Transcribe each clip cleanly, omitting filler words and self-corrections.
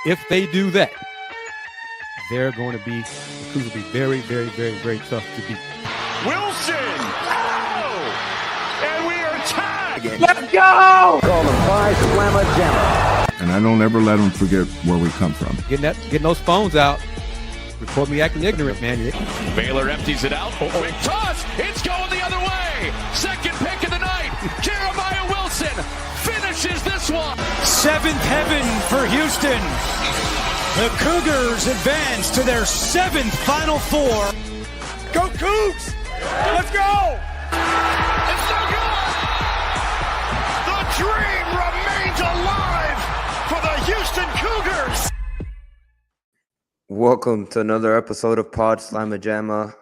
If they do that, the Cougars will be very, very, very, very tough to beat. Wilson! Oh! And we are tied! Let's go! Call the Phi Slamma Jamma. And I don't ever let them forget where we come from. Getting those phones out. Record me acting ignorant, man. Baylor empties it out. Quick toss! It's going the other way! Second pick of the night! Jeremiah Wilson finishes this one! Seventh heaven for Houston. The Cougars advance to their seventh Final Four. Go Cougs! Let's go! It's so good! The dream remains alive for the Houston Cougars! Welcome to another episode of Pod Slamma Jamma.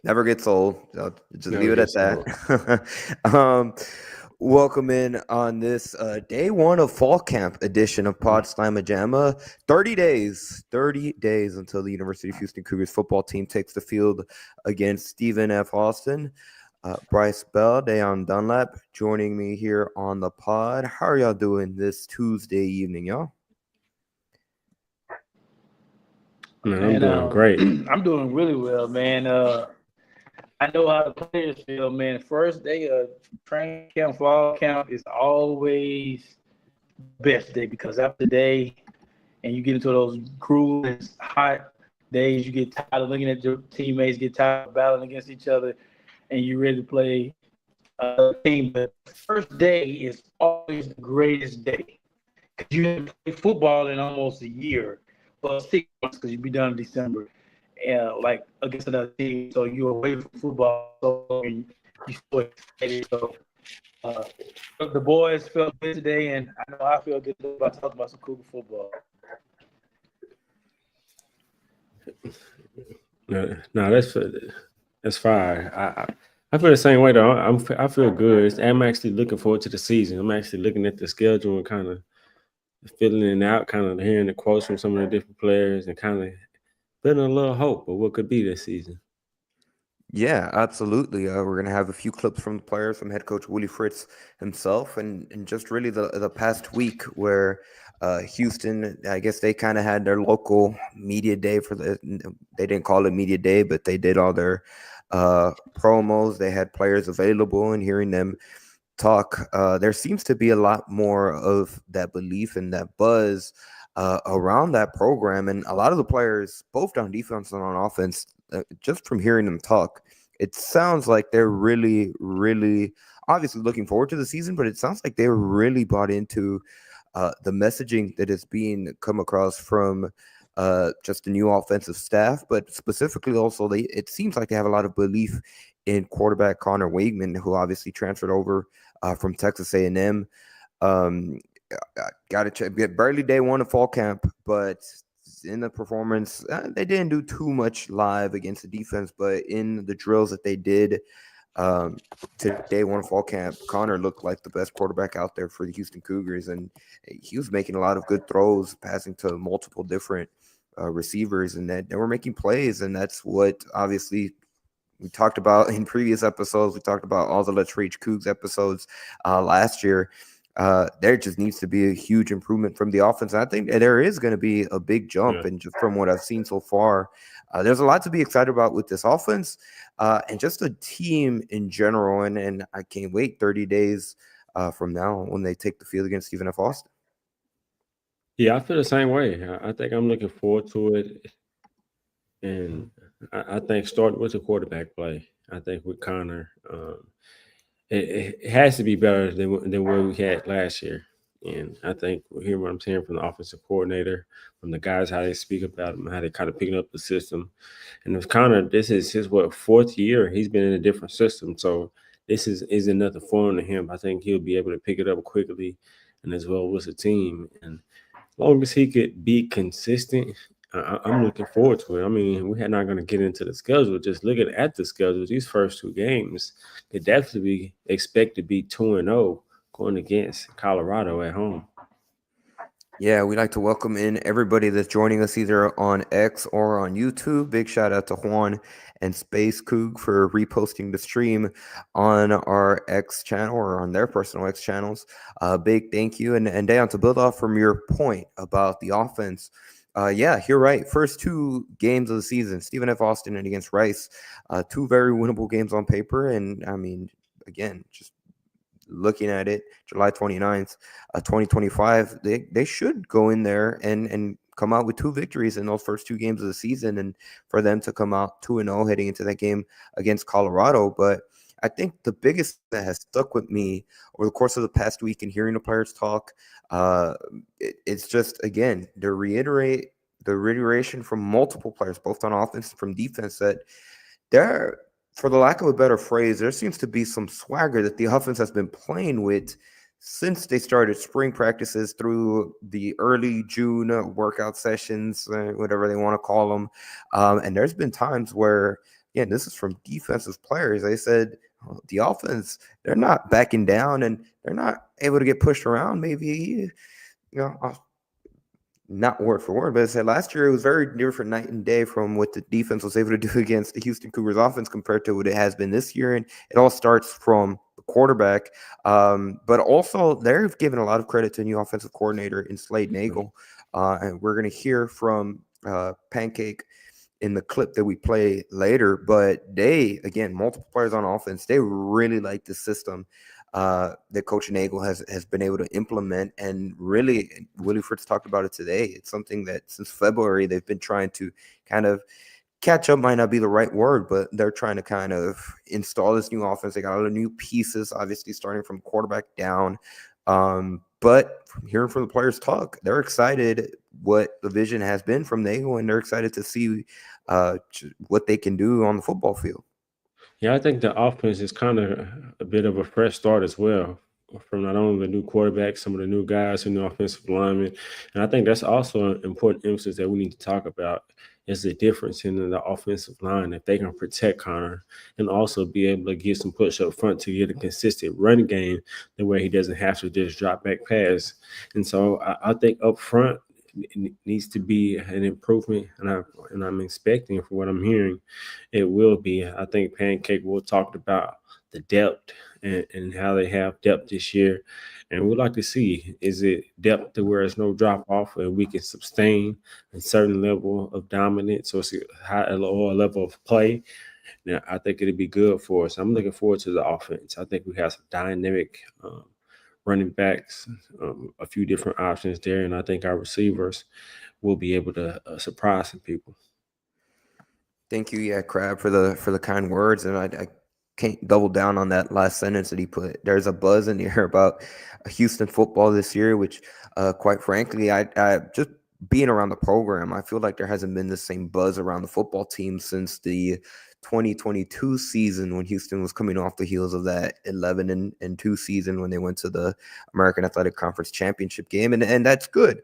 Never gets old. I'll just leave it at that. Welcome in on this day one of fall camp edition of Pod Slamma Jamma. 30 days until the University of Houston Cougars football team takes the field against Stephen F. Austin. Bryce Beall, Da'Yon Dunlap joining me here on the pod. How are y'all doing this Tuesday evening, y'all? Man, I'm doing great. I'm doing really well, man. I know how the players feel, man. First day of training camp, fall camp is always the best day because after the day and you get into those grueling, hot days, you get tired of looking at your teammates, get tired of battling against each other, and you're ready to play a team. But the first day is always the greatest day because you haven't played football in almost a year. Well, 6 months because you'll be done in December, like against another team. So you're away from football, so you still excited. So the boys felt good today, and I know I feel good about talking about some Cougar football. No, that's fine. I feel the same way though. I feel good. I'm actually looking forward to the season. I'm actually looking at the schedule and kind of filling it out, kind of hearing the quotes from some of the different players and kind of building a little hope of what could be this season. Yeah, absolutely. We're going to have a few clips from the players, from head coach Willie Fritz himself, and just really the past week where Houston, I guess they kind of had their local media day they didn't call it media day, but they did all their promos. They had players available, and hearing them talk, there seems to be a lot more of that belief and that buzz around that program, and a lot of the players, both on defense and on offense, just from hearing them talk, it sounds like they're really, really obviously looking forward to the season, but it sounds like they're really bought into the messaging that is being come across from just the new offensive staff, but specifically also it seems like they have a lot of belief in quarterback Connor Wakeman, who obviously transferred over from Texas A&M. Got to check. Barely day one of fall camp, but in the performance, they didn't do too much live against the defense, but in the drills that they did to day one of fall camp, Connor looked like the best quarterback out there for the Houston Cougars, and he was making a lot of good throws, passing to multiple different receivers, and they were making plays, and that's what obviously we talked about in previous episodes. We talked about all the Let's Reach Cougs episodes last year. There just needs to be a huge improvement from the offense. And I think there is going to be a big jump. And just from what I've seen so far, there's a lot to be excited about with this offense and just the team in general. And I can't wait 30 days from now when they take the field against Stephen F. Austin. Yeah, I feel the same way. I think I'm looking forward to it. And I think starting with the quarterback play, I think with Connor, it has to be better than what we had last year. And I think we'll hear what I'm saying from the offensive coordinator, from the guys, how they speak about him, how they kind of picking up the system. And with Connor, this is his fourth year. He's been in a different system. So this isn't nothing foreign to him. I think he'll be able to pick it up quickly and as well with the team. And as long as he could be consistent, I'm looking forward to it. I mean, we're not going to get into the schedule. Just looking at the schedule, these first two games could definitely expect to be 2-0 going against Colorado at home. Yeah, we'd like to welcome in everybody that's joining us either on X or on YouTube. Big shout out to Juan and Space Coog for reposting the stream on our X channel or on their personal X channels. Big thank you. And Da'Yon, to build off from your point about the offense, yeah, you're right. First two games of the season, Stephen F. Austin and against Rice, two very winnable games on paper. And I mean, again, just looking at it, July 29th, 2025, they should go in there and come out with two victories in those first two games of the season, and for them to come out 2-0 heading into that game against Colorado. But I think the biggest that has stuck with me over the course of the past week and hearing the players talk, it's just, again, the reiteration from multiple players, both on offense and from defense, that they're, for the lack of a better phrase, there seems to be some swagger that the offense has been playing with since they started spring practices through the early June workout sessions, whatever they want to call them. And there's been times where, again, this is from defensive players. They said the offense, they're not backing down and they're not able to get pushed around. Maybe, not word for word, but I said last year it was very different night and day from what the defense was able to do against the Houston Cougars offense compared to what it has been this year. And it all starts from the quarterback. But also they've given a lot of credit to a new offensive coordinator in Slade Nagel. And we're going to hear from Pancake in the clip that we play later. But they, again, multiple players on offense, they really like the system that Coach Nagel has been able to implement. And really, Willie Fritz talked about it today. It's something that since February they've been trying to kind of catch up, might not be the right word, but they're trying to kind of install this new offense. They got a lot of new pieces, obviously starting from quarterback down. But from hearing from the players talk, they're excited what the vision has been from Nagel, and they're excited to see what they can do on the football field. Yeah, I think the offense is kind of a bit of a fresh start as well from not only the new quarterback, some of the new guys in the offensive linemen. And I think that's also an important emphasis that we need to talk about is the difference in the offensive line. If they can protect Connor and also be able to get some push up front to get a consistent run game the way he doesn't have to just drop back pass. And so I think up front, it needs to be an improvement, and I'm expecting, for what I'm hearing, it will be. I think Pancake will talk about the depth and how they have depth this year, and we'd like to see, is it depth to where there's no drop off and we can sustain a certain level of dominance, or it's a high or level of play. Now, I think it'd be good for us. I'm looking forward to the offense. I think we have some dynamic running backs, a few different options there, and I think our receivers will be able to surprise some people. Thank you, yeah, Crab, for the kind words, and I can't double down on that last sentence that he put. There's a buzz in the air about Houston football this year, which, quite frankly, I just being around the program, I feel like there hasn't been the same buzz around the football team since the 2022 season when Houston was coming off the heels of that 11-2 season when they went to the American Athletic Conference Championship game, and that's good.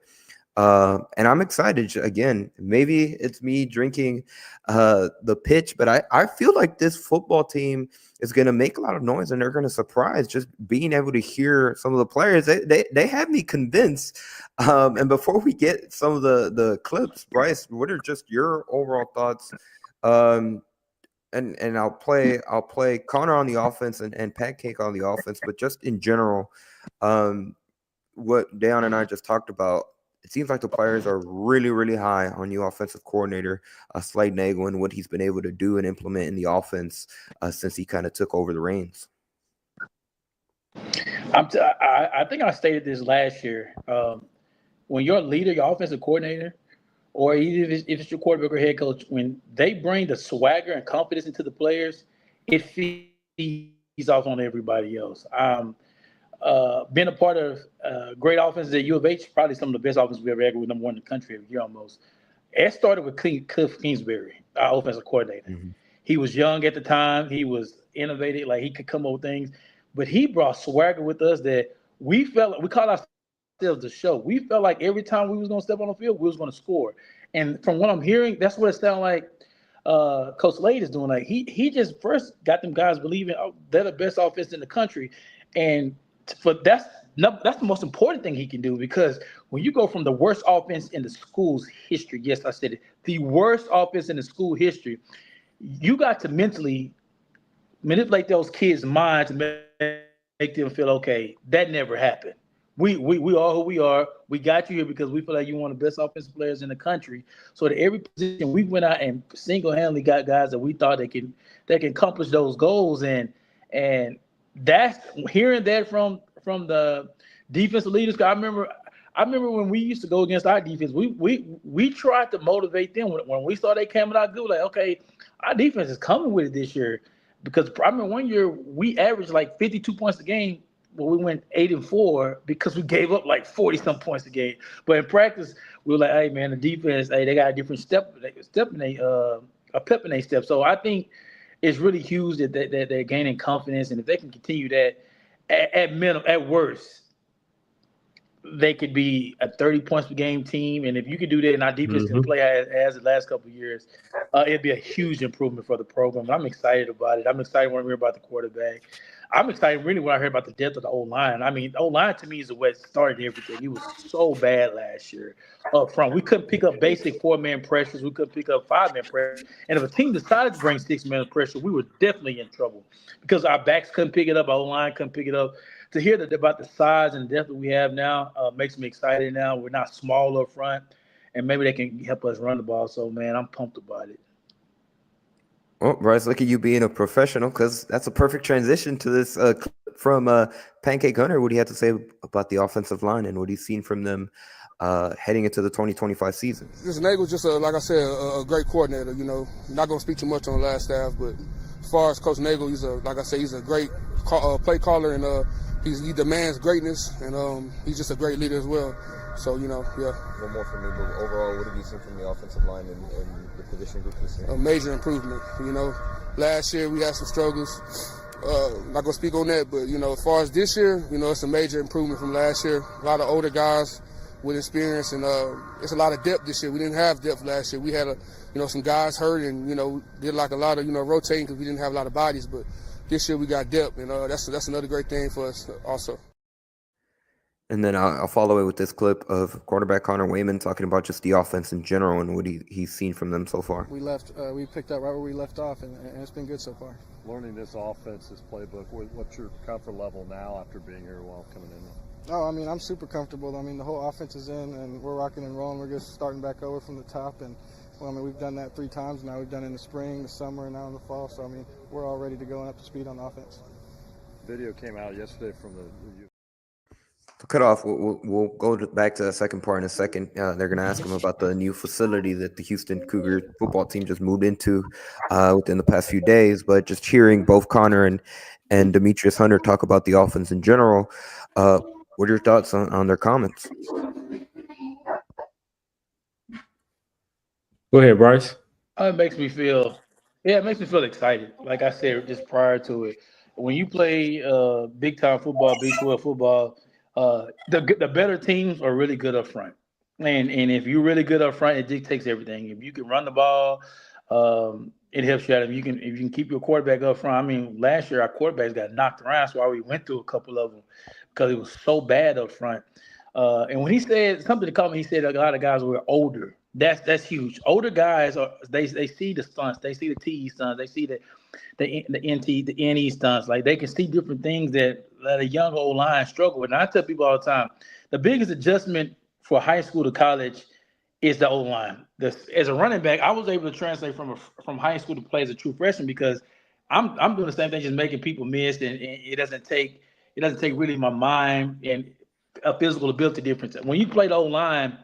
And I'm excited. Again, maybe it's me drinking the pitch, but I feel like this football team is going to make a lot of noise and they're going to surprise. Just being able to hear some of the players, they have me convinced. And before we get some of the clips, Bryce, what are just your overall thoughts? And I'll play Connor on the offense and Pancake on the offense, but just in general, what Da'Yon and I just talked about, it seems like the players are really, really high on new offensive coordinator Slade Nagel and what he's been able to do and implement in the offense since he kind of took over the reins. I think I stated this last year. When your leader, your offensive coordinator, or even if it's your quarterback or head coach, when they bring the swagger and confidence into the players, it feeds off on everybody else. Been a part of great offenses at U of H, probably some of the best offenses we ever had. We're number one in the country every year almost. It started with Cliff Kingsbury, our offensive coordinator. Mm-hmm. He was young at the time. He was innovative, like he could come up with things. But he brought swagger with us that we called ourselves the show. We felt like every time we was going to step on the field, we was going to score. And from what I'm hearing, that's what it sounds like Coach Slade is doing. Like he just first got them guys believing they're the best offense in the country. And that's the most important thing he can do, because when you go from the worst offense in the school's history, yes, I said it, the worst offense in the school history, you got to mentally manipulate those kids' minds and make them feel, okay, that never happened. We are who we are. We got you here because we feel like you're one of the best offensive players in the country. So at every position, we went out and single-handedly got guys that we thought they can accomplish those goals. And that's hearing that from the defensive leaders. I remember when we used to go against our defense, we tried to motivate them when we saw they came out good. Like, okay, our defense is coming with it this year, because I remember one year we averaged like 52 points a game. Well, we went 8-4 because we gave up like 40-some points a game. But in practice, we were like, hey man, the defense, hey, they got a different a pep in their step. So I think it's really huge that they're gaining confidence, and if they can continue that, at worst, they could be a 30 points per game team. And if you can do that and our defense can play as the last couple of years, it'd be a huge improvement for the program. I'm excited about it. I'm excited when I hear about the quarterback. I'm excited really when I heard about the depth of the O-line. I mean, the O-line to me is what started everything. It was so bad last year up front. We couldn't pick up basic 4-man pressures. We couldn't pick up 5-man pressure. And if a team decided to bring 6-man pressure, we were definitely in trouble because our backs couldn't pick it up. Our O-line couldn't pick it up. To hear that about the size and depth that we have now makes me excited now. We're not small up front, and maybe they can help us run the ball. So, man, I'm pumped about it. Well, Bryce, look at you being a professional, because that's a perfect transition to this clip from Pancake Hunter. What do you have to say about the offensive line and what he's seen from them heading into the 2025 season? Nagel's just, like I said, a great coordinator. You know, not going to speak too much on the last staff, but as far as Coach Nagel, he's a great play caller, and he demands greatness, and he's just a great leader as well. So, yeah. One more from me, but overall, what have you seen from the offensive line and the position group this year? A major improvement. Last year we had some struggles. Not going to speak on that, but, as far as this year, it's a major improvement from last year. A lot of older guys with experience, and it's a lot of depth this year. We didn't have depth last year. We had, some guys hurt, and, did like a lot of, rotating because we didn't have a lot of bodies, but this year we got depth, and that's another great thing for us also. And then I'll follow it with this clip of quarterback Connor Wayman talking about just the offense in general and what he's seen from them so far. We picked up right where we left off, and it's been good so far. Learning this offense, this playbook, what's your comfort level now after being here while coming in? Oh, I mean, I'm super comfortable. I mean, the whole offense is in, and we're rocking and rolling. We're just starting back over from the top, and well, I mean, we've done that 3 times now. We've done it in the spring, the summer, and now in the fall. So, I mean, we're all ready to go and up to speed on offense. Video came out yesterday from the To cut off, we'll go back to the second part in a second. They're going to ask him about the new facility that the Houston Cougars football team just moved into within the past few days. But just hearing both Connor and Demetrius Hunter talk about the offense in general, what are your thoughts on their comments? Go ahead, Bryce. It makes me feel excited. Like I said just prior to it, when you play big time football, Big 12 football, the better teams are really good up front. And if you're really good up front, it dictates everything. If you can run the ball, it helps you out. If you can keep your quarterback up front. I mean, last year our quarterbacks got knocked around, so we went through a couple of them because it was so bad up front. And when he said something to call me, he said a lot of guys were older. That's huge. Older guys they see the stunts, they see the TE stunts, they see the NT, the NE stunts. Like they can see different things that a young old line struggle with. And I tell people all the time, the biggest adjustment for high school to college is the O-line. As a running back, I was able to translate from high school to play as a true freshman because I'm doing the same thing, just making people miss, and it doesn't take really my mind and a physical ability difference. When you play the O-line,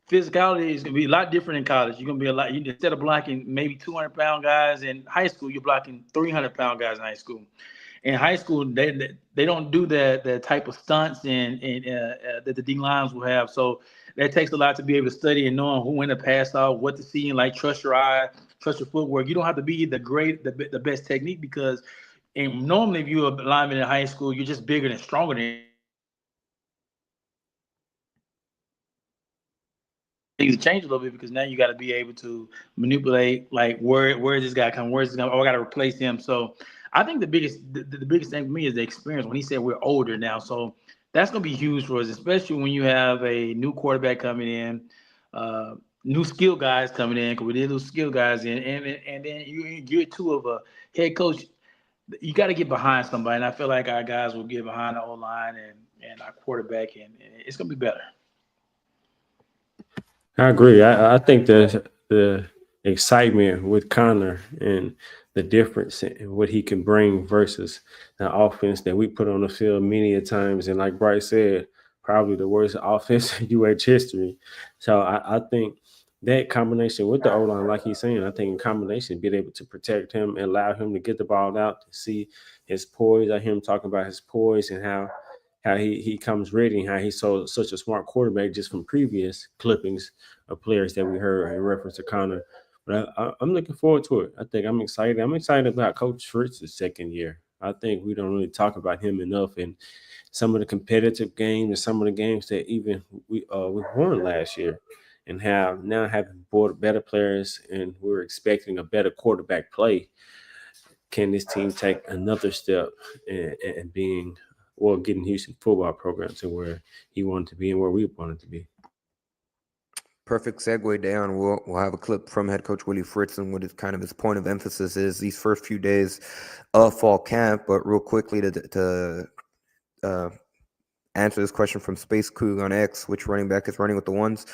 physicality is going to be a lot different in college. You're going to be instead of blocking maybe 200-pound guys in high school, you're blocking 300-pound guys in high school. In high school, they don't do the type of stunts and that the D lines will have. So that takes a lot to be able to study and knowing who when to pass off, what to see, and like trust your eye, trust your footwork. You don't have to be the best technique because normally if you're a lineman in high school, you're just bigger and stronger than things change a little bit because now you got to be able to manipulate like where is this guy coming, where's this guy? Oh, I got to replace him. So I think the biggest thing for me is the experience. When he said we're older now, so That's going to be huge for us, especially when you have a new quarterback coming in, new skill guys coming in, because we did lose skill guys in, and then you year two of a head coach. You got to get behind somebody, and I feel like our guys will get behind the O-line and our quarterback, and it's going to be better. I agree. I think the excitement with Connor and the difference in what he can bring versus the offense that we put on the field many a times, and like Bryce said, probably the worst offense in UH history. So I think that combination with the O-line, like he's saying, I think in combination, being able to protect him and allow him to get the ball out, to see his poise. I hear him talking about his poise and how he comes ready and how he's such a smart quarterback just from previous clippings of players that we heard in reference to Connor. But I'm looking forward to it. I think I'm excited. I'm excited about Coach Fritz's second year. I think we don't really talk about him enough in some of the competitive games and some of the games that even we won last year, and have now having brought better players, and we're expecting a better quarterback play. Can this team take another step in being getting Houston football program to where he wanted to be and where we wanted to be? Perfect segue, Da'Yon. We'll have a clip from head coach Willie Fritz and what his point of emphasis is these first few days of fall camp. But real quickly to answer this question from Space Coog on X, which running back is running with the ones?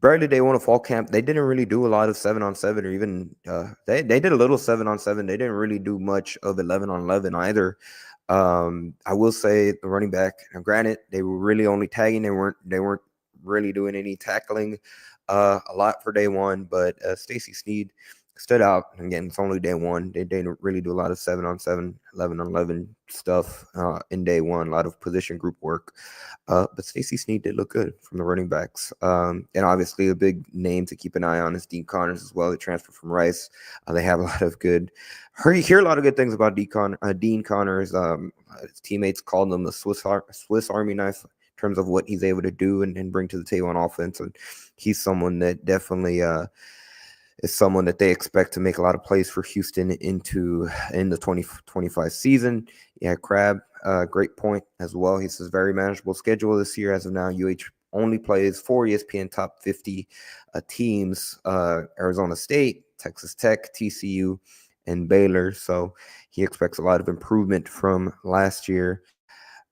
Barely day one of fall camp, they didn't really do a lot of 7-on-7 or even they did a little 7-on-7. They didn't really do much of 11-on-11 either. I will say the running back, now granted, they were really only tagging. They weren't really doing any tackling a lot for day one, but Stacey Sneed stood out. Again, it's only day one. They didn't really do a lot of 7-on-7, 11-on-11 stuff in day one, a lot of position group work. But Stacey Sneed did look good from the running backs. And obviously a big name to keep an eye on is Dean Connors as well. They transferred from Rice. They have a lot of good – hear a lot of good things about Dean Connors. His teammates called him the Swiss Army knife in terms of what he's able to do and bring to the table on offense. And he's someone that definitely is someone that they expect to make a lot of plays for Houston in the 2025 season. Yeah, Crab, great point as well. He says very manageable schedule this year. As of now, UH only plays 4 ESPN top 50 teams, Arizona State, Texas Tech, TCU, and Baylor. So he expects a lot of improvement from last year.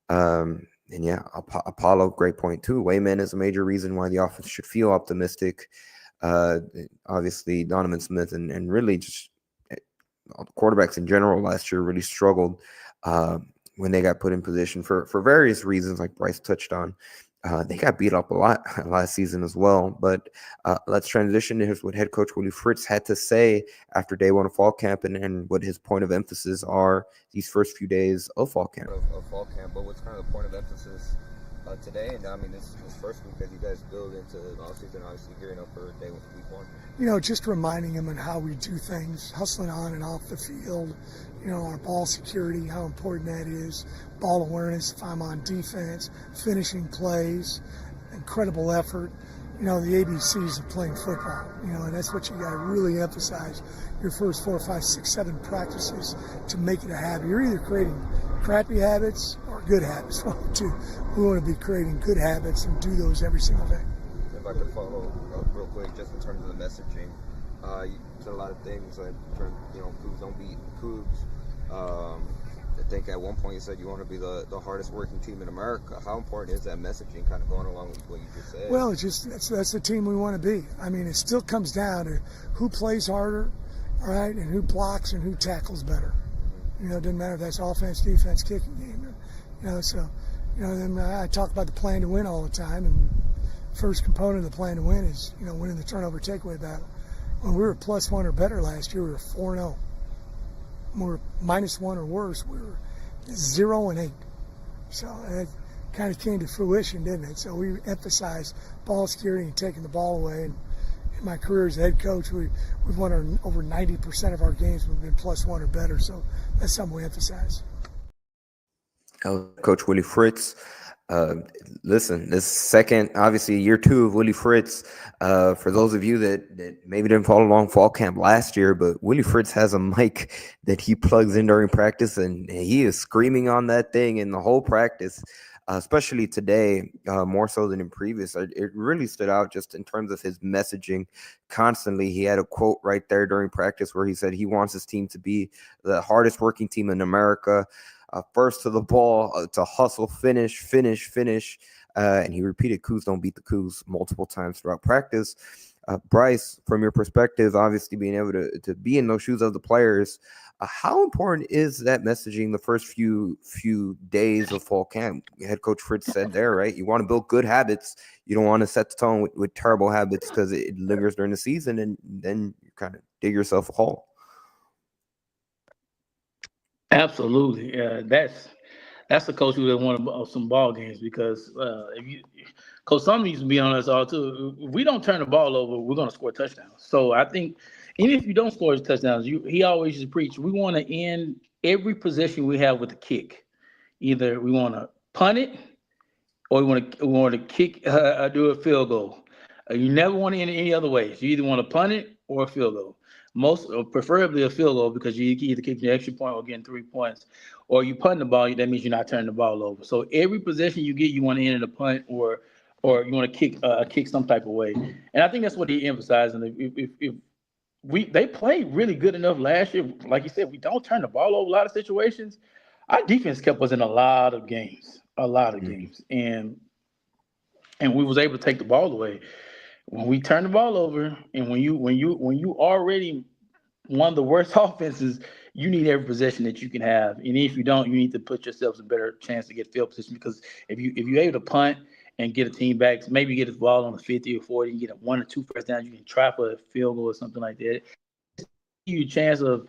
And yeah, Apollo, great point too. Wayman is a major reason why the offense should feel optimistic. Obviously, Donovan Smith and really just quarterbacks in general last year really struggled when they got put in position for various reasons, like Bryce touched on. They got beat up a lot last season as well. But let's transition to what head coach Willie Fritz had to say after day one of fall camp and what his point of emphasis are these first few days of fall camp. But what's kind of the point of emphasis today? And I mean, this first week as you guys build into the offseason, obviously gearing up for week one. Just reminding them on how we do things, hustling on and off the field. Our ball security, how important that is, ball awareness if I'm on defense, finishing plays, incredible effort. The ABCs of playing football, and that's what you got to really emphasize your first 4, 5, 6, 7 practices to make it a habit. You're either creating crappy habits or good habits. We want to be creating good habits and do those every single day. If I could follow up real quick, just in terms of the messaging, you said a lot of things like, Cougs don't beat Cougs. I think at one point you said you want to be the hardest working team in America. How important is that messaging kind of going along with what you just said? Well, it's just that's the team we want to be. I mean, it still comes down to who plays harder, all right, and who blocks and who tackles better. It doesn't matter if that's offense, defense, kicking game. Then I talk about the plan to win all the time, and first component of the plan to win is, winning the turnover takeaway battle. When we were +1 or better last year, we were 4-0. When we were -1 or worse, we were 0-8. So it kind of came to fruition, didn't it? So we emphasized ball security and taking the ball away. And in my career as a head coach, we've won over 90% of our games. We've been +1 or better. So that's something we emphasize. Coach Willie Fritz. Listen, this second, obviously year 2 of Willie Fritz, for those of you that maybe didn't follow along fall camp last year, but Willie Fritz has a mic that he plugs in during practice, and he is screaming on that thing in the whole practice. especially today, more so than in previous. It really stood out just in terms of his messaging constantly. He had a quote right there during practice where he said he wants his team to be the hardest working team in America, first to the ball, to hustle, finish. And he repeated, Cougs don't beat the Cougs multiple times throughout practice. Bryce, from your perspective, obviously being able to be in those shoes of the players, how important is that messaging the first few days of fall camp? Head coach Fritz said there, right? You want to build good habits. You don't want to set the tone with terrible habits because it lingers during the season, and then you kind of dig yourself a hole. Absolutely. That's the coach who would want some ball games because Coach Sumner used to be on us all too. If we don't turn the ball over, we're going to score touchdowns. So I think even if you don't score touchdowns, he always used to preach, we want to end every possession we have with a kick. Either we want to punt it or we want to kick, do a field goal. You never want to end it any other ways. You either want to punt it or a field goal. Preferably a field goal because you either kick the extra point or getting 3 points. Or you punt the ball, that means you're not turning the ball over. So every possession you get, you want to end in a punt or you want to kick some type of way. And I think that's what he emphasized. And if they played really good enough last year, like you said, we don't turn the ball over a lot of situations. Our defense kept us in a lot of games, and we was able to take the ball away. When we turn the ball over, and when you already one of the worst offenses, you need every possession that you can have. And if you don't, you need to put yourselves a better chance to get field position because if you're able to punt and get a team back, maybe get a ball on the 50 or 40, you get a 1 or 2 first downs, you can try for a field goal or something like that. It's a huge chance of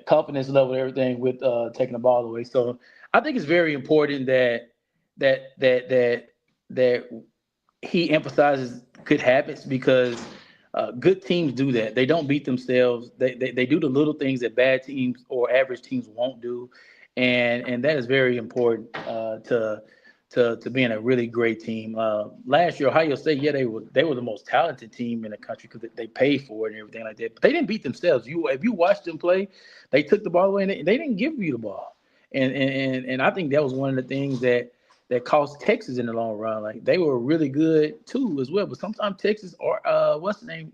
confidence level and everything with taking the ball away. So I think it's very important that he emphasizes good habits because good teams do that. They don't beat themselves. They do the little things that bad teams or average teams won't do, and that is very important to being a really great team. Last year, Ohio State, they were the most talented team in the country because they paid for it and everything like that. But they didn't beat themselves. If you watched them play, they took the ball away and they didn't give you the ball. And I think that was one of the things that cost Texas in the long run. Like they were really good too as well. But sometimes Texas or what's the name?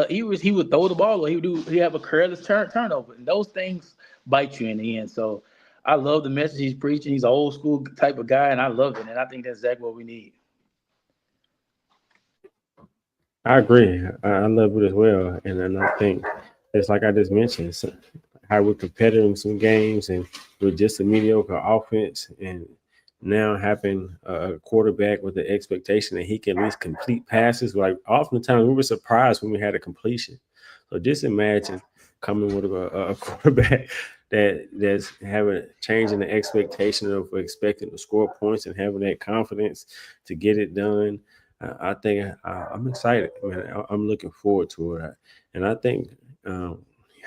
He would throw the ball away. He have a careless turnover, and those things bite you in the end. So I love the message he's preaching. He's an old school type of guy, and I love it. And I think that's exactly what we need. I agree. I love it as well. And then I think it's like I just mentioned, how we're competitive in some games and with just a mediocre offense and now having a quarterback with the expectation that he can at least complete passes. Like oftentimes we were surprised when we had a completion. So just imagine coming with a quarterback that's having changing the expectation of expecting to score points and having that confidence to get it done. I think I'm excited, man. I'm looking forward to it. And I think,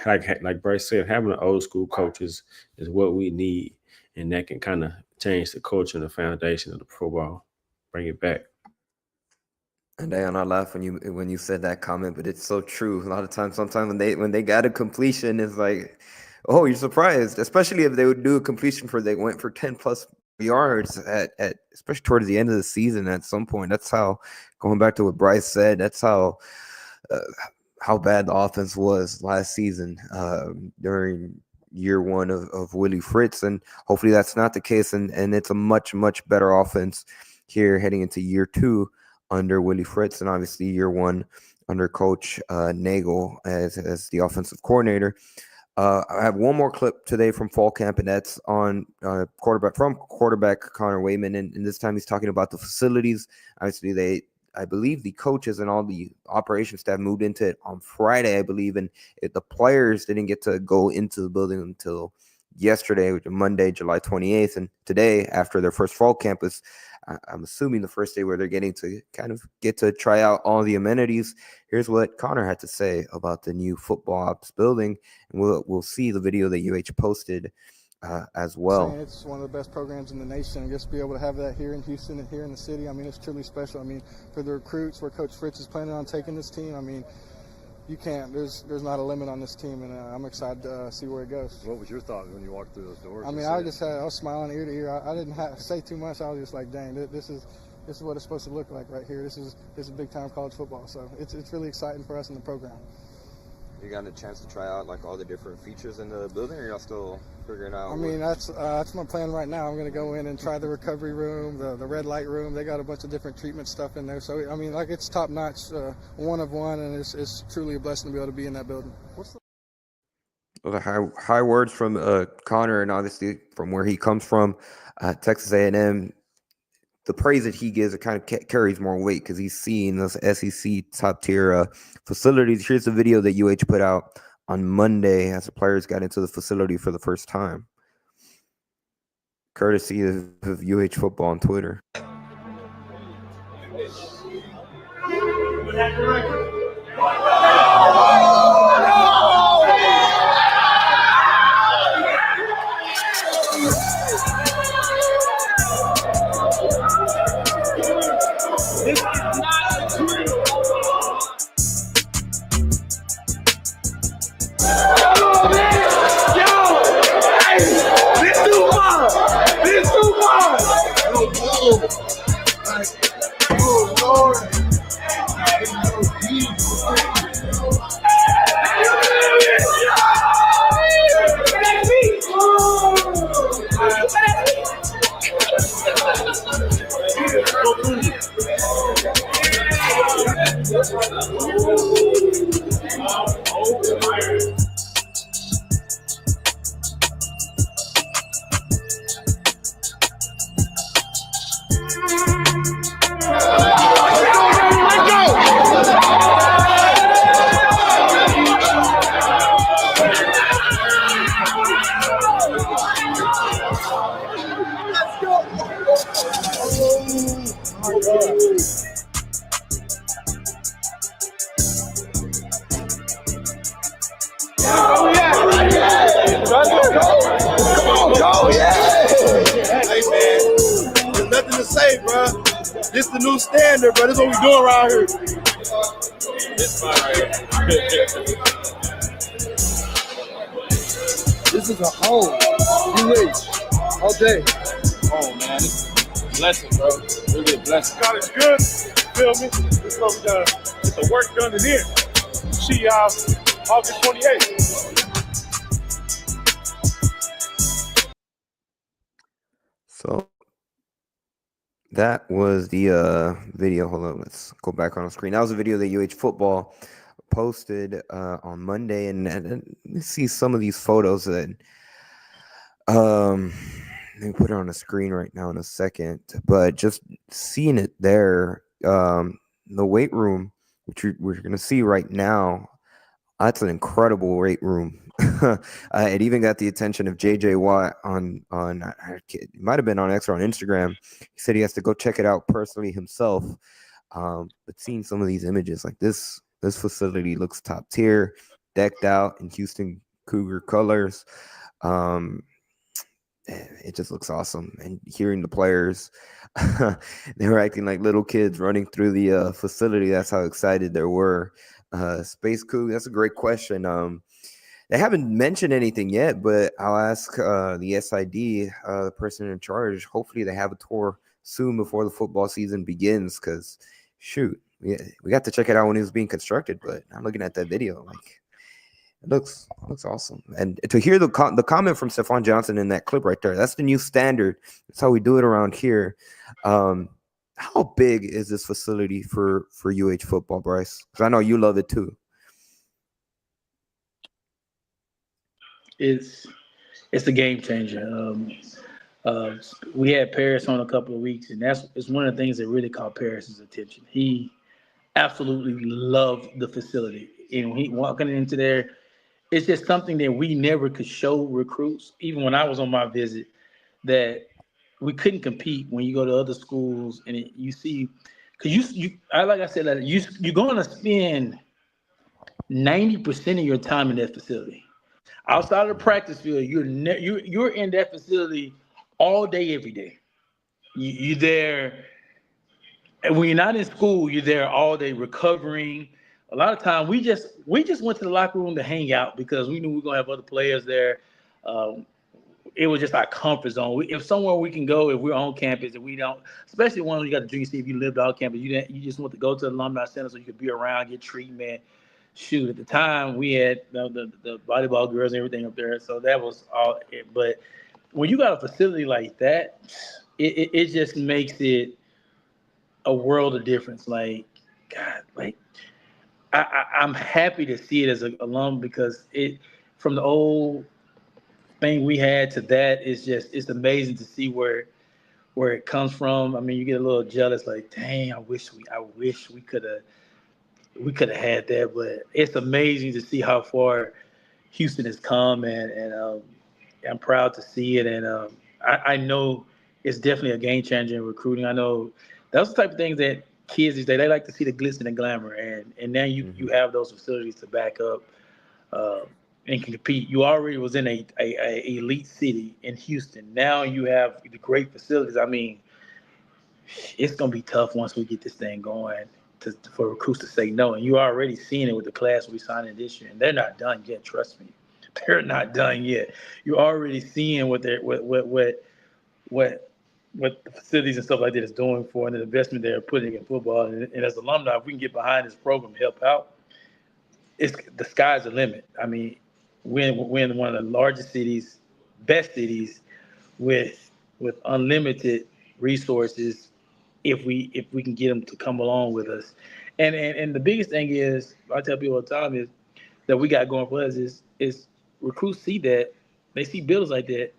like Bryce said, having an old school coach is what we need. And that can kind of change the culture and the foundation of the pro ball, bring it back. And Da'Yon, I laugh when you said that comment, but it's so true. A lot of times, sometimes when they got a completion, it's like, oh, you're surprised, especially if they would do a completion they went for 10 plus yards at especially towards the end of the season. At some point, that's how, going back to what Bryce said, that's how bad the offense was last season during year one of Willie Fritz, and hopefully that's not the case, and it's a much better offense here heading into year two under Willie Fritz, and obviously year one under Coach Nagel as the offensive coordinator. I have one more clip today from fall camp, and that's on quarterback Connor Wayman, and this time he's talking about the facilities. Obviously, I believe the coaches and all the operations staff moved into it on Friday, I believe, and the players didn't get to go into the building until yesterday, which is Monday, July 28th, and today, after their first fall campus, I'm assuming the first day where they're getting to kind of get to try out all the amenities. Here's what Connor had to say about the new football ops building, and we'll see the video that UH posted as well. It's one of the best programs in the nation, and just to be able to have that here in Houston and here in the city, I mean, it's truly special. I mean, for the recruits, where Coach Fritz is planning on taking this team, I mean, you can't. There's not a limit on this team, and I'm excited to see where it goes. What was your thought when you walked through those doors? I mean, I was smiling ear to ear. I didn't say too much. I was just like, dang, this is what it's supposed to look like right here. This is big time college football. So it's really exciting for us in the program. You got a chance to try out like all the different features in the building, or y'all still figuring out? I mean, that's my plan right now. I'm going to go in and try the recovery room, the red light room. They got a bunch of different treatment stuff in there. So I mean, like, it's top notch, one of one, and it's truly a blessing to be able to be in that building. Those are high words from Connor, and obviously from where he comes from, Texas A&M. The praise that he gives, it kind of carries more weight because he's seeing those SEC top tier facilities. Here's the video that UH put out on Monday as the players got into the facility for the first time, courtesy of UH Football on Twitter. This is not a drill. Oh, man. Yo! Hey! This too far! This too far! Oh, Lord. This the new standard, bro. This is what we doing around here. This This is a home. UH all day. Oh man, this is a blessing, bro. Really a blessing. God is good. You feel me? This is what we done. It's the work done in here. See y'all August 28th. So that was the video. Hold on, let's go back on the screen. That was a video that UH Football posted on Monday, and let's see some of these photos that let me put it on the screen right now in a second. But just seeing it there, the weight room, which we're gonna see right now, that's an incredible weight room. It even got the attention of JJ Watt on it might have been on X or on Instagram. He said he has to go check it out personally himself. But seeing some of these images, like this facility looks top tier, decked out in Houston Cougar colors. It just looks awesome. And hearing the players, they were acting like little kids running through the facility. That's how excited they were. Space Coug, that's a great question. They haven't mentioned anything yet, but I'll ask the SID, the person in charge. Hopefully they have a tour soon before the football season begins, because shoot, we got to check it out when it was being constructed, but I'm looking at that video, like, it looks awesome. And to hear the comment from Stephon Johnson in that clip right there, that's the new standard. That's how we do it around here. How big is this facility for UH Football, Bryce? Because I know you love it too. It's a game changer. We had Paris on a couple of weeks, and it's one of the things that really caught Paris's attention. He absolutely loved the facility, and when he walking into there, it's just something that we never could show recruits. Even when I was on my visit, that we couldn't compete when you go to other schools and you see, because like I said, like you're going to spend 90% of your time in that facility. Outside of the practice field, you're in that facility all day, every day. You're there, and when you're not in school, you're there all day recovering, a lot of time we just went to the locker room to hang out because we knew we were gonna have other players there. Um, it was just our comfort zone. If somewhere we can go, if we're on campus, and we don't, especially when you got the junior C, if you lived off campus, you just want to go to the alumni center so you could be around, get treatment. Shoot, at the time we had the volleyball girls and everything up there, so that was all. But when you got a facility like that, it just makes it a world of difference. Like, God, like I'm happy to see it as an alum because it from the old thing we had to that is just it's amazing to see where it comes from. I mean, you get a little jealous, like, dang, I wish we could have had that, but it's amazing to see how far Houston has come, and I'm proud to see it, and I know it's definitely a game changer in recruiting. I know that's the type of things that kids these days they like to see the glitz and the glamour, and now you have those facilities to back up uh, and can compete. You already was in a elite city in Houston. Now you have the great facilities. I mean, it's gonna be tough once we get this thing going for recruits to say no. And you already seeing it with the class we signed in this year, and they're not done yet. Trust me, they're not done yet. You're already seeing what the facilities and stuff like that is doing for and the investment they're putting in football. And as alumni, if we can get behind this program, help out, it's the sky's the limit. I mean, we're in one of the largest cities, best cities, with unlimited resources if we can get them to come along with us. And the biggest thing is I tell people all the time is that we got going for us is recruits see that they see bills like that.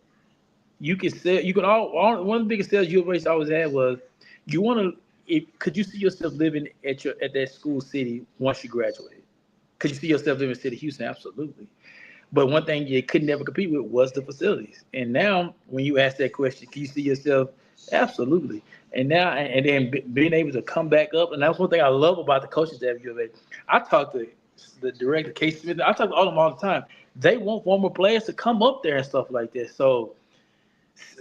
You can sell. You can all one of the biggest sales you always had was you want to. Could you see yourself living at that school city once you graduated? Could you see yourself living in the city of Houston? Absolutely. But one thing you could never compete with was the facilities. And now, when you ask that question, can you see yourself? Absolutely. And now, and then being able to come back up, and that's one thing I love about the coaching staff at U of A. I talk to the director, Casey Smith. I talk to all of them all the time. They want former players to come up there and stuff like this. So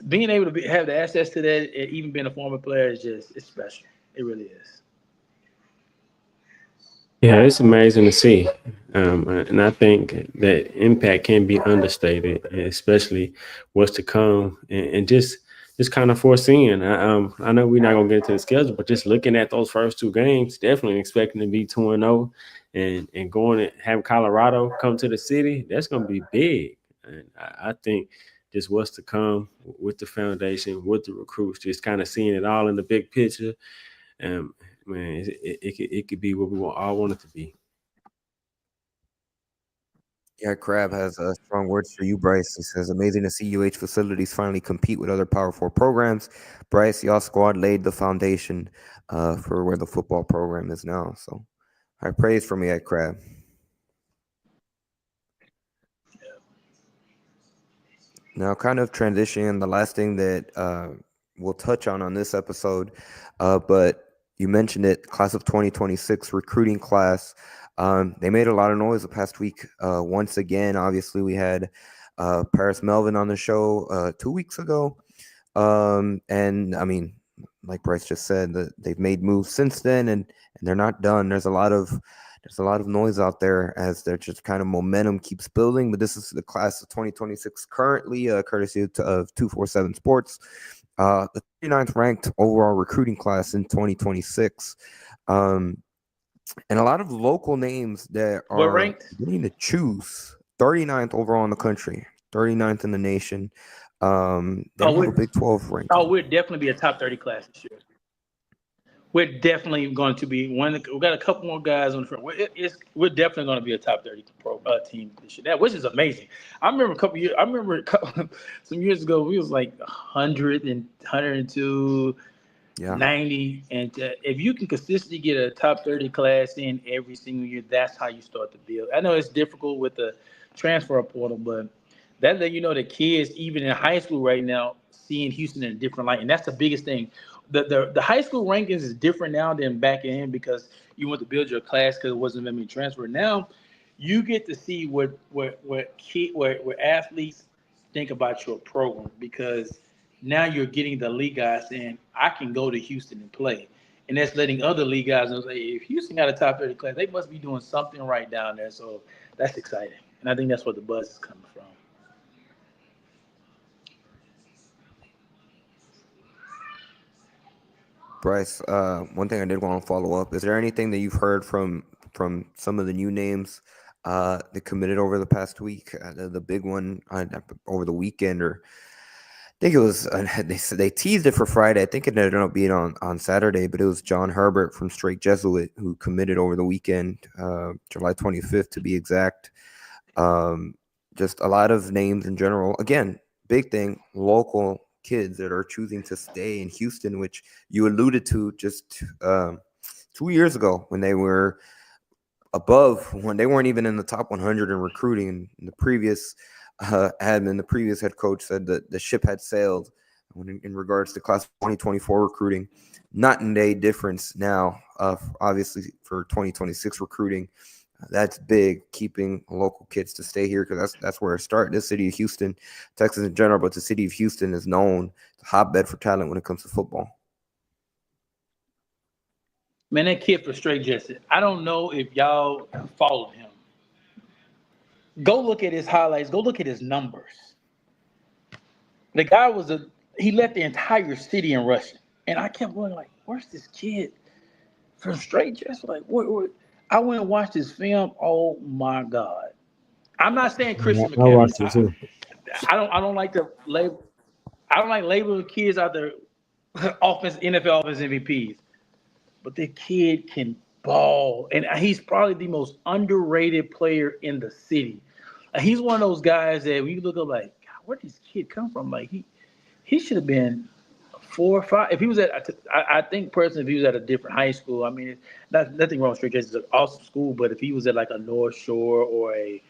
being able to have the access to that, even being a former player, it's special. It really is. Yeah, it's amazing to see. And I think that impact can be understated, especially what's to come, and just kind of foreseeing. I know we're not gonna get into the schedule, but just looking at those first two games, definitely expecting to be 2-0, and going and have Colorado come to the city. That's gonna be big, and I think just what's to come with the foundation, with the recruits, just kind of seeing it all in the big picture. Man, it could be what we all want it to be. Yeah, Crab has strong words for you, Bryce. He says, amazing to see UH facilities finally compete with other Power 4 programs. Bryce, your squad laid the foundation for where the football program is now. So high praise for me at Crab. Now, kind of transitioning, the last thing that we'll touch on this episode, but you mentioned it, class of 2026 recruiting class. They made a lot of noise the past week. Once again, obviously, we had Paris Melvin on the show 2 weeks ago. And I mean, like Bryce just said, they've made moves since then, and they're not done. There's a lot of noise out there as their just kind of momentum keeps building. But this is the class of 2026 currently, courtesy of 247 Sports. The 39th ranked overall recruiting class in 2026. And a lot of local names that are getting to choose. 39th overall in the country, 39th in the nation. They have a Big 12 ranking. Oh, we'll definitely be a top 30 class this year. We're definitely going to be one. We've got a couple more guys on the front. We're definitely going to be a top 30 team this year, which is amazing. I remember some years ago, we was like 100 and 102, 90. And if you can consistently get a top 30 class in every single year, that's how you start to build. I know it's difficult with the transfer portal, but that let you know that kids, even in high school right now, seeing Houston in a different light. And that's the biggest thing. The high school rankings is different now than back in because you want to build your class because it wasn't that many transfer. Now you get to see what athletes think about your program because now you're getting the elite guys saying, I can go to Houston and play. And that's letting other league guys know, say, if Houston got a top 30 class, they must be doing something right down there. So that's exciting. And I think that's where the buzz is coming from. Bryce, one thing I did want to follow up. Is there anything that you've heard from some of the new names that committed over the past week? The big one over the weekend, or I think it was they teased it for Friday. I think it ended up being on Saturday, but it was John Herbert from Straight Jesuit who committed over the weekend, July 25th to be exact. Just a lot of names in general. Again, big thing, local kids that are choosing to stay in Houston, which you alluded to just 2 years ago when they were when they weren't even in the top 100 in recruiting. And the previous the previous head coach said that the ship had sailed in regards to class 2024 recruiting. Night and day difference now, obviously for 2026 recruiting. That's big, keeping local kids to stay here, because that's where it started. This city of Houston, Texas in general, but the city of Houston is known as a hotbed for talent when it comes to football. Man, that kid for Straight Jesuit, I don't know if y'all followed him. Go look at his highlights. Go look at his numbers. The guy he left the entire city in rushing. And I kept going like, where's this kid from Straight Jesuit? Like, what? I went and watched his film. Oh my God! I'm not saying Christian I watched it McCaffrey. too. I don't like to label. I don't like labeling kids out there NFL offense MVPs. But the kid can ball, and he's probably the most underrated player in the city. He's one of those guys that when you look up, like, God, where did this kid come from? Like he should have been 4 or 5. If he was I think personally, if he was at a different high school, I mean, nothing wrong with Straight Jesuit. It's an awesome school, but if he was at like a North Shore or a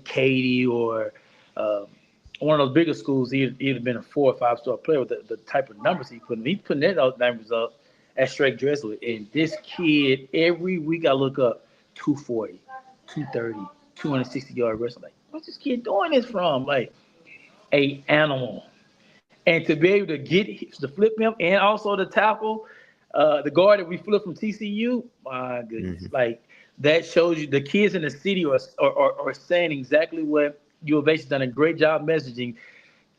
Katy or one of those bigger schools, he'd have been a 4 or 5 star player with the type of numbers he put in. He's putting those numbers up at Straight Jesuit. And this kid, every week I look up 240, 230, 260-yard rushing. Like, what's this kid doing this from? Like, a animal. And to be able to get the flip him and also the tackle, the guard that we flipped from TCU, my goodness. Mm-hmm. Like, that shows you the kids in the city are saying exactly what U of H has done a great job messaging.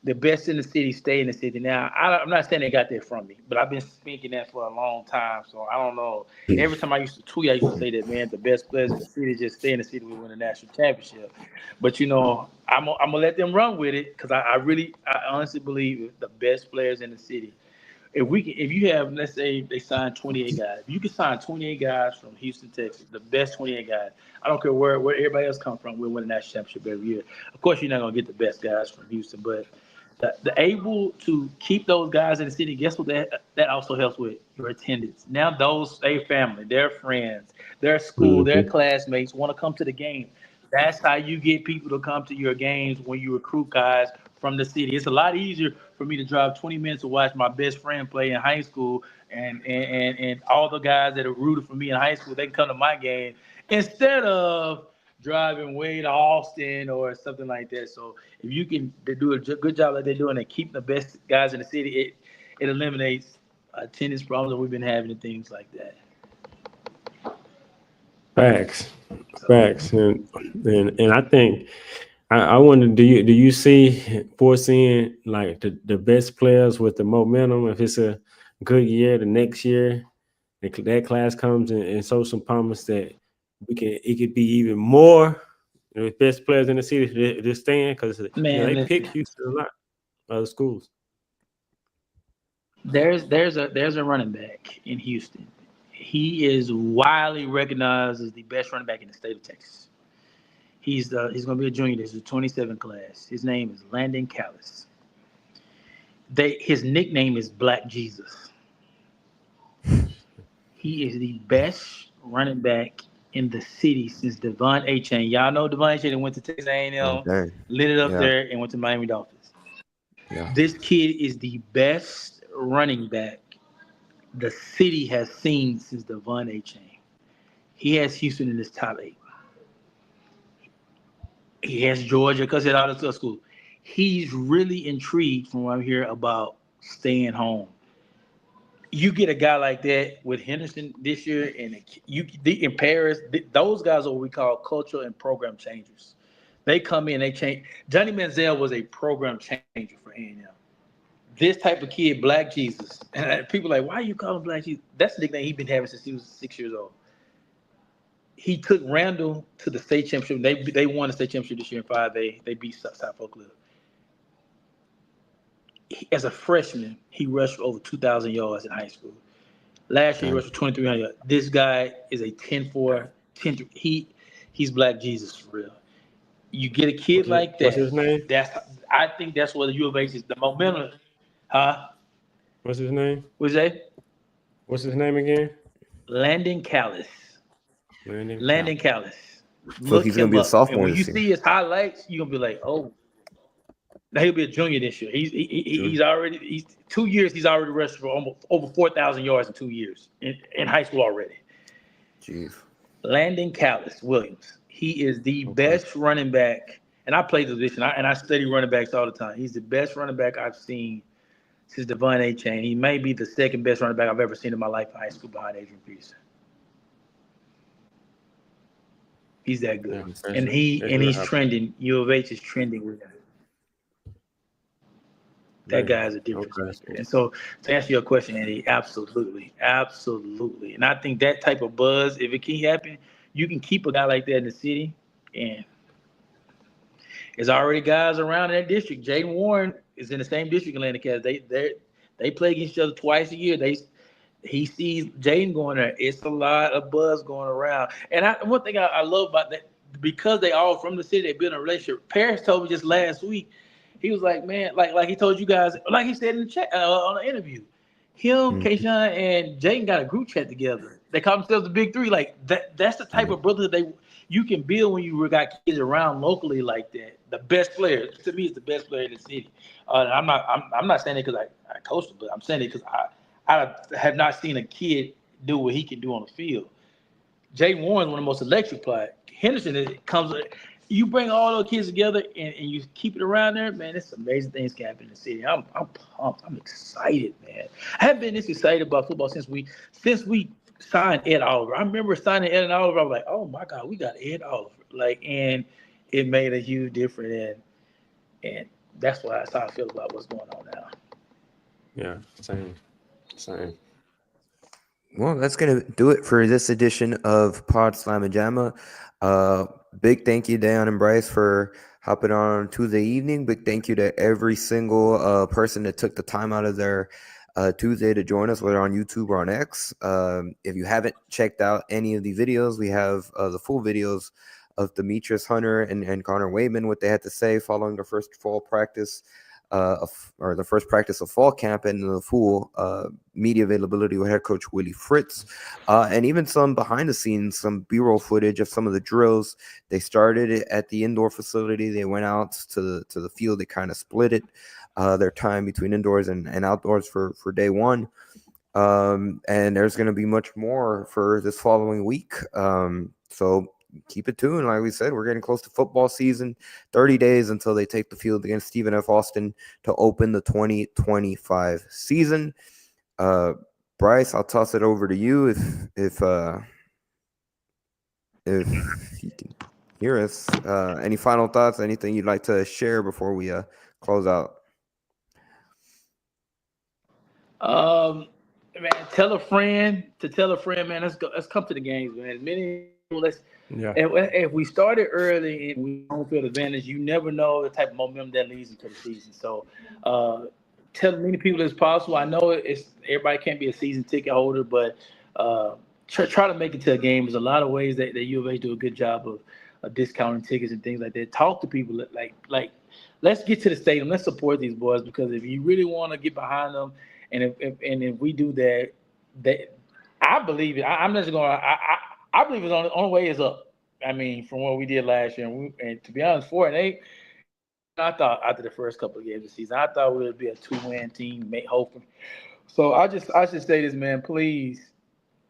The best in the city stay in the city. Now, I'm not saying they got that from me, but I've been speaking that for a long time, so I don't know. Every time I used to tweet, I used to say that, man, the best players in the city just stay in the city. We win a national championship. But, I'm going to let them run with it, because I honestly believe the best players in the city. If you have, let's say they sign 28 guys. If you can sign 28 guys from Houston, Texas, the best 28 guys, I don't care where everybody else come from, we'll win a national championship every year. Of course, you're not going to get the best guys from Houston, but the able to keep those guys in the city, guess what that also helps with? Your attendance. Now those, their family, their friends, their school, their classmates want to come to the game. That's how you get people to come to your games when you recruit guys from the city. It's a lot easier for me to drive 20 minutes to watch my best friend play in high school, and all the guys that are rooted for me in high school, they can come to my game instead of driving way to Austin or something like that. So if you can do a good job like they're doing and keep the best guys in the city, it eliminates attendance problems that we've been having and things like that. Facts. And I think I wonder, do you see foreseeing like the best players with the momentum? If it's a good year, the next year that class comes and shows some promise that it could be even more. The best players in the city to stand, because they pick Houston a lot, other schools. There's a running back in Houston. He is widely recognized as the best running back in the state of Texas. He's going to be a junior. This is a 27 class. His name is Landon Callis. His nickname is Black Jesus. He is the best running back in the city since Devon Achane. Y'all know Devon Achane went to Texas A&M, lit it up there, and went to Miami Dolphins. Yeah. This kid is the best running back the city has seen since Devon Achane. He has Houston in his top 8. He has Georgia because he's out of school. He's really intrigued from what I hear about staying home. you get a guy like that with Henderson this year, and in Paris, those guys are what we call cultural and program changers. They come in, they change. Johnny Manziel was a program changer for A&M. This type of kid, Black Jesus, and people are like, why are you calling Black Jesus? That's the nickname he's been having since he was 6 years old. He took Randall to the state championship. They won the state championship this year in 5A. They beat South Oakland. As a freshman, he rushed for over 2,000 yards in high school. Last year, he rushed for 2,300 yards. This guy is a 10-4, 10-3. He's Black Jesus for real. You get a kid like that. What's his name? I think that's where the U of H is. The momentum. Huh? What's his name? What's that? What's his name again? Landon Callis. Landon Callis. So he's going to be a sophomore and when you this year. see his highlights, you're going to be like, oh. Now he'll be a junior this year. He's 2 years. He's already rushed for almost over 4,000 yards in 2 years in high school already. Jeez. Landon Callis Williams. He is the best running back, and I play the position, and I study running backs all the time. He's the best running back I've seen since Devon A-Chain. He may be the second best running back I've ever seen in my life in high school behind Adrian Peterson. He's that good, and he's trending. U of H is trending with him. That guy is a difference. Okay. And so to answer your question, Andy, absolutely. And I think that type of buzz, if it can happen, you can keep a guy like that in the city. And there's already guys around in that district. Jaden Warren is in the same district in Atlanta Cats. They play against each other twice a year. He sees Jaden going there. It's a lot of buzz going around. And one thing I love about that, because they all from the city, they build a relationship. Paris told me just last week, he was like, man, like he told you guys, like he said in the chat on the interview, him, Kayshawn, and Jaden got a group chat together. They call themselves the Big Three. Like that's the type of brotherhood you can build when you got kids around locally like that. The best player, to me, is the best player in the city. I'm not saying it because I coached him, but I'm saying it because I have not seen a kid do what he can do on the field. Jaden Warren is one of the most electric players. Henderson comes. You bring all those kids together and you keep it around there, man, it's amazing things can happen in the city. I'm pumped. I'm excited, man. I haven't been this excited about football since we signed Ed Oliver. I remember signing Ed Oliver. I was like, oh my God, we got Ed Oliver. And it made a huge difference. And that's how I feel about what's going on now. Yeah, same. Well, that's going to do it for this edition of Pod Slamma Jamma. Big thank you, Da'Yon and Bryce, for hopping on Tuesday evening. Big thank you to every single person that took the time out of their Tuesday to join us, whether on YouTube or on X. If you haven't checked out any of the videos, we have the full videos of Demetrius Hunter and Connor Wayman, what they had to say following the first fall practice. Or the first practice of fall camp, and the full media availability with head coach Willie Fritz, and even some behind the scenes, some B-roll footage of some of the drills. They started it at the indoor facility. They went out to the field. They kind of split it, their time between indoors and outdoors for day one. And there's going to be much more for this following week. So keep it tuned. Like we said, we're getting close to football season. 30 days until they take the field against Stephen F. Austin to open the 2025 season. Bryce, I'll toss it over to you if you can hear us. Any final thoughts? Anything you'd like to share before we close out? Man, tell a friend, man. Let's come to the games, man. As many people, if we started early and we don't feel advantage, you never know the type of momentum that leads into the season. So tell as many people as possible. I know everybody can't be a season ticket holder, but try to make it to a game. There's a lot of ways that U of H do a good job of discounting tickets and things like that. Talk to people like let's get to the stadium. Let's support these boys, because if you really want to get behind them, and if we do that, I believe it. I'm just going. I believe it's on the way is up. I mean, from what we did last year, and to be honest, 4-8. I thought after the first couple of games of the season, I thought we would be a 2-win team, hopefully. So I should say this, man. Please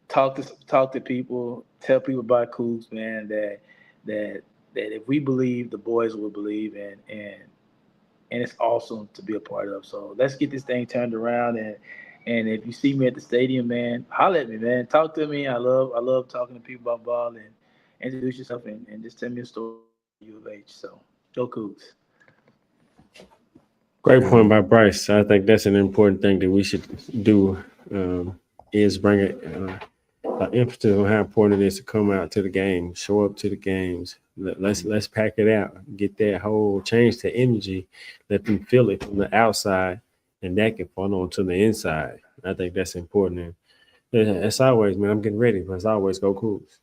talk to people, tell people about Cougs, man. That if we believe, the boys will believe, and it's awesome to be a part of. So let's get this thing turned around And if you see me at the stadium, man, holler at me, man. Talk to me. I love talking to people about ball, and introduce yourself and just tell me a story of U of H. So go Cougs. Great point by Bryce. I think that's an important thing that we should do, is bring an emphasis on how important it is to come out to the game, show up to the games. Let's pack it out, get that whole change to energy, let them feel it from the outside, and that can fall on to the inside. I think that's important. And as always, man, I'm getting ready, but as always, go Cougs.